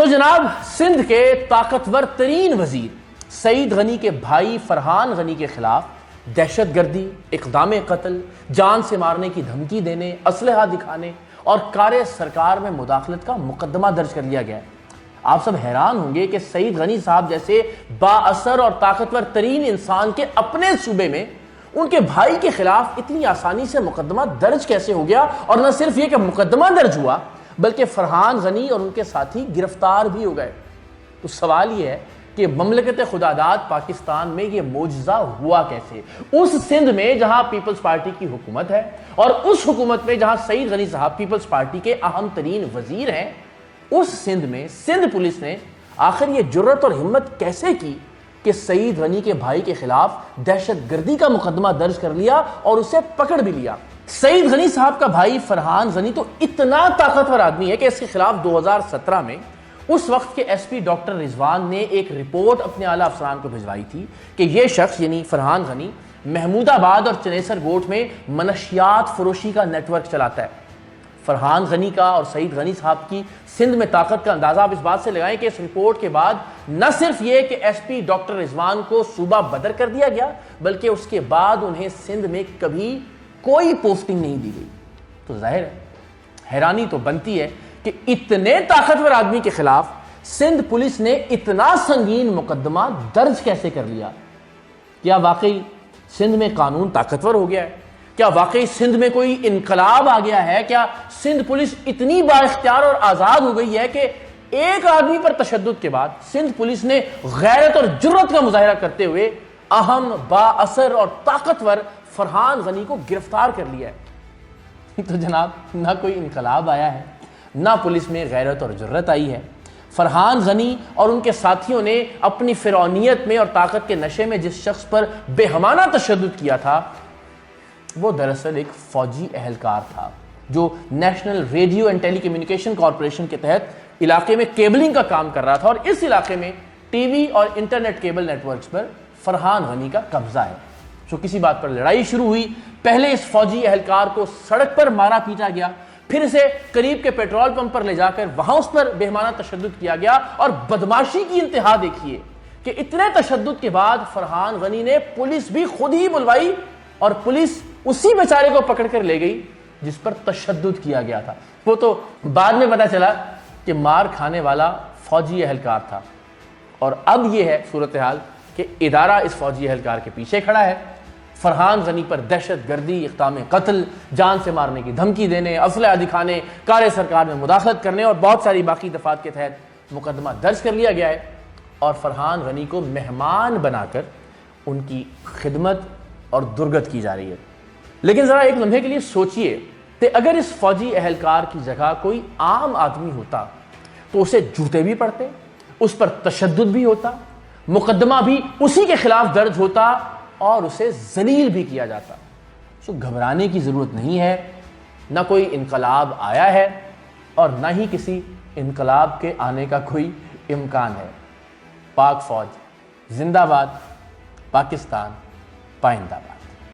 تو جناب سندھ کے طاقتور ترین وزیر سعید غنی کے بھائی فرحان غنی کے خلاف دہشت گردی، اقدام قتل، جان سے مارنے کی دھمکی دینے، اسلحہ دکھانے اور کار سرکار میں مداخلت کا مقدمہ درج کر لیا گیا ہے۔ آپ سب حیران ہوں گے کہ سعید غنی صاحب جیسے با اثر اور طاقتور ترین انسان کے اپنے صوبے میں ان کے بھائی کے خلاف اتنی آسانی سے مقدمہ درج کیسے ہو گیا، اور نہ صرف یہ کہ مقدمہ درج ہوا بلکہ فرحان غنی اور ان کے ساتھی گرفتار بھی ہو گئے۔ تو سوال یہ ہے کہ مملکت خداداد پاکستان میں یہ معجزہ ہوا کیسے؟ اس سندھ میں جہاں پیپلز پارٹی کی حکومت ہے اور اس حکومت میں جہاں سعید غنی صاحب پیپلز پارٹی کے اہم ترین وزیر ہیں، اس سندھ میں سندھ پولیس نے آخر یہ جرت اور ہمت کیسے کی کہ سعید غنی کے بھائی کے خلاف دہشت گردی کا مقدمہ درج کر لیا اور اسے پکڑ بھی لیا؟ سعید غنی صاحب کا بھائی فرحان غنی تو اتنا طاقتور آدمی ہے کہ اس کے خلاف 2017 میں اس وقت کے ایس پی ڈاکٹر رضوان نے ایک رپورٹ اپنے اعلیٰ افسران کو بھجوائی تھی کہ یہ شخص یعنی فرحان غنی محمود آباد اور چنیسر گوٹ میں منشیات فروشی کا نیٹ ورک چلاتا ہے۔ فرحان غنی کا اور سعید غنی صاحب کی سندھ میں طاقت کا اندازہ آپ اس بات سے لگائیں کہ اس رپورٹ کے بعد نہ صرف یہ کہ ایس پی ڈاکٹر رضوان کو صوبہ بدر کر دیا گیا بلکہ اس کے بعد انہیں سندھ میں کبھی کوئی پوسٹنگ نہیں دی گئی۔ تو ظاہر ہے حیرانی تو بنتی ہے کہ اتنے طاقتور آدمی کے خلاف سندھ پولیس نے اتنا سنگین مقدمہ درج کیسے کر لیا؟ کیا واقعی سندھ میں قانون طاقتور ہو گیا ہے؟ کیا واقعی سندھ میں کوئی انقلاب آ گیا ہے؟ کیا سندھ پولیس اتنی با اختیار اور آزاد ہو گئی ہے کہ ایک آدمی پر تشدد کے بعد سندھ پولیس نے غیرت اور جرت کا مظاہرہ کرتے ہوئے اہم، با اثر اور طاقتور فرحان غنی کو گرفتار کر لیا ہے؟ تو جناب نہ کوئی انقلاب آیا ہے، نہ پولیس میں غیرت اور جرت آئی ہے۔ فرحان غنی اور ان کے ساتھیوں نے اپنی فرعونیت میں اور طاقت کے نشے میں جس شخص پر بے ہمانہ تشدد کیا تھا وہ دراصل ایک فوجی اہلکار تھا جو national radio and telecommunication corporation کے تحت علاقے میں کیبلنگ کا کام کر رہا تھا، اور اس علاقے میں ٹی وی اور انٹرنیٹ کیبل نیٹ ورکس پر فرحان غنی کا قبضہ ہے۔ جو کسی بات پر لڑائی شروع ہوئی، پہلے اس فوجی اہلکار کو سڑک پر مارا پیٹا گیا، پھر اسے قریب کے پیٹرول پمپ پر لے جا کر وہاں اس پر بہمانہ تشدد کیا گیا، اور بدماشی کی انتہا دیکھیے کہ اتنے تشدد کے بعد فرحان غنی نے پولیس بھی خود ہی بلوائی اور پولیس اسی بیچارے کو پکڑ کر لے گئی جس پر تشدد کیا گیا تھا۔ وہ تو بعد میں پتا چلا کہ مار کھانے والا فوجی اہلکار تھا، اور اب یہ ہے صورتحال کہ ادارہ اس فوجی اہلکار کے پیچھے کھڑا ہے۔ فرحان غنی پر دہشت گردی، اقدام قتل، جان سے مارنے کی دھمکی دینے، اسلحہ دکھانے، کار سرکار میں مداخلت کرنے اور بہت ساری باقی دفعات کے تحت مقدمہ درج کر لیا گیا ہے، اور فرحان غنی کو مہمان بنا کر ان کی خدمت اور درگت کی جا رہی ہے۔ لیکن ذرا ایک لمحے کے لیے سوچئے کہ اگر اس فوجی اہلکار کی جگہ کوئی عام آدمی ہوتا تو اسے جوتے بھی پڑتے، اس پر تشدد بھی ہوتا، مقدمہ بھی اسی کے خلاف درج ہوتا اور اسے ذلیل بھی کیا جاتا۔ تو گھبرانے کی ضرورت نہیں ہے، نہ کوئی انقلاب آیا ہے اور نہ ہی کسی انقلاب کے آنے کا کوئی امکان ہے۔ پاک فوج زندہ باد، پاکستان پائندہ باد۔